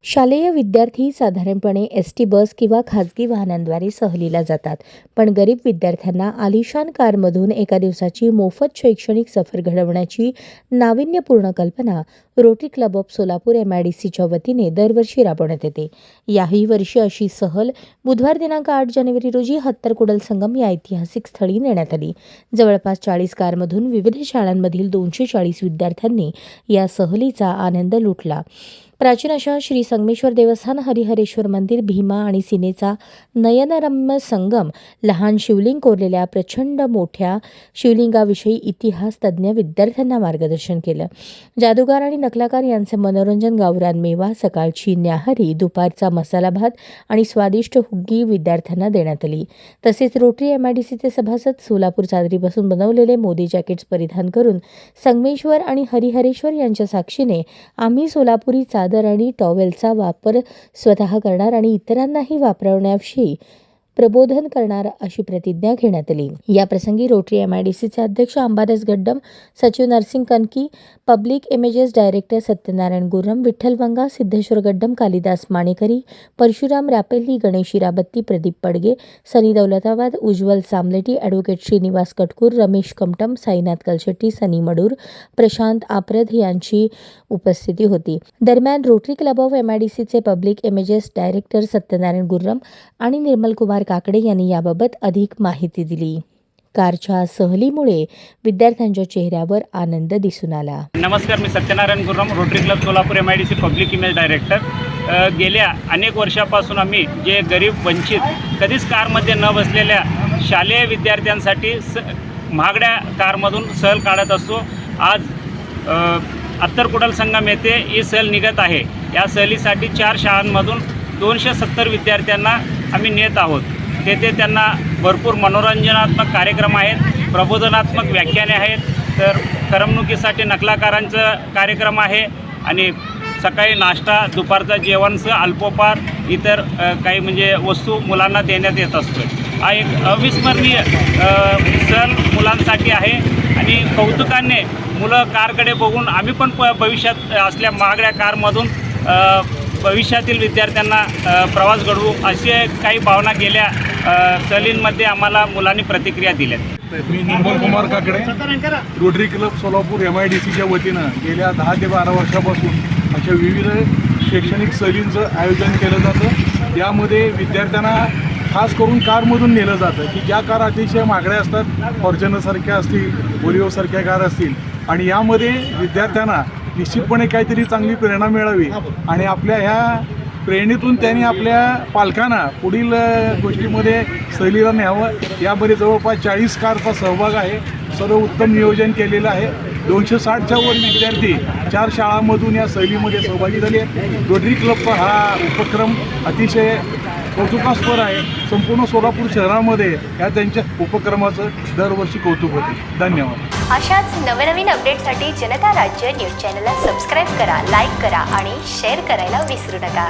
शालेय विद्यार्थी साधारणपणे एस.टी बस किंवा खाजगी वाहनांद्वारे सहलीला जातात. पण गरीब विद्यार्थ्यांना आलिशान कारमधून एका दिवसाची मोफत शैक्षणिक सफर घडवण्याची नाविन्यपूर्ण कल्पना रोटरी क्लब ऑफ सोलापूर MIDCच्या वतीने दरवर्षी राबवण्यात येते. याही वर्षी अशी सहल बुधवार दिनांक 8 जानेवारी रोजी हत्तरकुडल संगम या ऐतिहासिक स्थळी नेण्यात आली. जवळपास 40 कारमधून विविध शाळांमधील 240 विद्यार्थ्यांनी या सहलीचा आनंद लुटला. प्राचीन अशा श्री संगमेश्वर देवस्थान, हरिहरेश्वर मंदिर, भीमा आणि सिनेचा नयनरम्य संगम, लहान शिवलिंग कोरलेल्या प्रचंड मोठ्या शिवलिंगाविषयी इतिहास तज्ज्ञ विद्यार्थ्यांना मार्गदर्शन केलं. जादूगार आणि नकलाकार यांचे मनोरंजन, गावरान मेवा, सकाळची न्याहारी, दुपारचा मसाला भात आणि स्वादिष्ट हुग्गी विद्यार्थ्यांना देण्यात आली. तसेच रोटरी MIDCचे सभासद सोलापूर चादरीपासून बनवलेले मोदी जॅकेट्स परिधान करून संगमेश्वर आणि हरिहरेश्वर यांच्या साक्षीने आम्ही सोलापुरी चादर आणि टॉवेलचा वापर स्वतः करणार आणि इतरांनाही वापरण्याविषयी प्रबोधन करणार अशी प्रतिज्ञा घेण्यात आली. या प्रसंगी रोटरी MIDCचे अध्यक्ष अंबादास गड्डम, सचिव Narsing Kanki, public images director Satyanarayan Gurram, Vitthal Vanga, Siddheshwar Gaddam, Kalidas Manekari, Parshuram Rapelli, Ganesh Hirabatti, Pradeep Padge, Sunny Daulatabad, Ujjwal Samleti, advocate Shrinivas Katkur, Ramesh Kamtam, Sainath Kalshetti, Sunny Madur, Prashant Apradh यांची उपस्थिती होती. दरम्यान रोटरी क्लब ऑफ MIDCचे public images director Satyanarayan Gurram आणि निर्मल कुमार काकडे यांनी याबाबत अधिक माहिती दिली. कारच्या सहलीमुळे विद्यार्थ्यांच्या चेहऱ्यावर आनंद दिसून आला. नमस्कार, मी Satyanarayan Gurram, Rotary club Solapur MIDC public image director. गेल्या अनेक वर्षापासून आम्ही जे गरीब, वंचित, कधीच कारमध्ये न बसलेल्या शालेय विद्यार्थ्यांसाठी महागड्या कारमधून सहल काढत असतो. आज हत्तरकुडल संगम येथे ही सहल निघत आहे. या सहलीसाठी 4 शाळांमधून 270 विद्यार्थ्यांना आम्ही नेत आहोत. तेथे त्यांना भरपूर मनोरंजनात्मक कार्यक्रम आहेत, प्रबोधनात्मक व्याख्याने आहेत, तर करमणुकीसाठी नकलाकारांचं कार्यक्रम आहे आणि सकाळी नाश्ता, दुपारचं जेवणचं अल्पोपार, इतर काही म्हणजे वस्तू मुलांना देण्यात येत असतो. हा एक अविस्मरणीय सहल मुलांसाठी आहे आणि कौतुकाने मुलं कारकडे बघून आम्ही पण भविष्यात असल्या महागड्या कारमधून भविष्यातील विद्यार्थ्यांना प्रवास घडवू अशी काही भावना गेल्या सहलींमध्ये आम्हाला मुलांनी प्रतिक्रिया दिल्या. मी निर्मल कुमार काकडे, रोटरी क्लब सोलापूर MIDCच्या वतीनं गेल्या 10 ते 12 वर्षापासून अशा विविध शैक्षणिक सहलींचं आयोजन केलं जातं. यामध्ये विद्यार्थ्यांना खास करून कारमधून नेलं जातं की ज्या कार अतिशय महागड्या असतात, फॉर्च्युनरसारख्या असतील, बोलिओसारख्या कार असतील, आणि यामध्ये विद्यार्थ्यांना निश्चितपणे काहीतरी चांगली प्रेरणा मिळावी आणि आपल्या ह्या प्रेरणेतून त्यांनी आपल्या पालकांना पुढील गोष्टीमध्ये सहलीला न्यावं. यामध्ये जवळपास 40 कारचा सहभाग आहे. सर्व उत्तम नियोजन केलेलं आहे. 260च्या वर विद्यार्थी 4 शाळांमधून या सहलीमध्ये सहभागी झाले आहेत. रोटरी क्लबचा हा उपक्रम अतिशय कौतुकास्पद आहे. संपूर्ण सोलापूर शहरामध्ये या त्यांच्या उपक्रमाचं दरवर्षी कौतुक होते. धन्यवाद. अशाच नवनवीन अपडेटसाठी जनता राज्य न्यूज चॅनलला सबस्क्राईब करा, लाईक करा आणि शेअर करायला विसरू नका.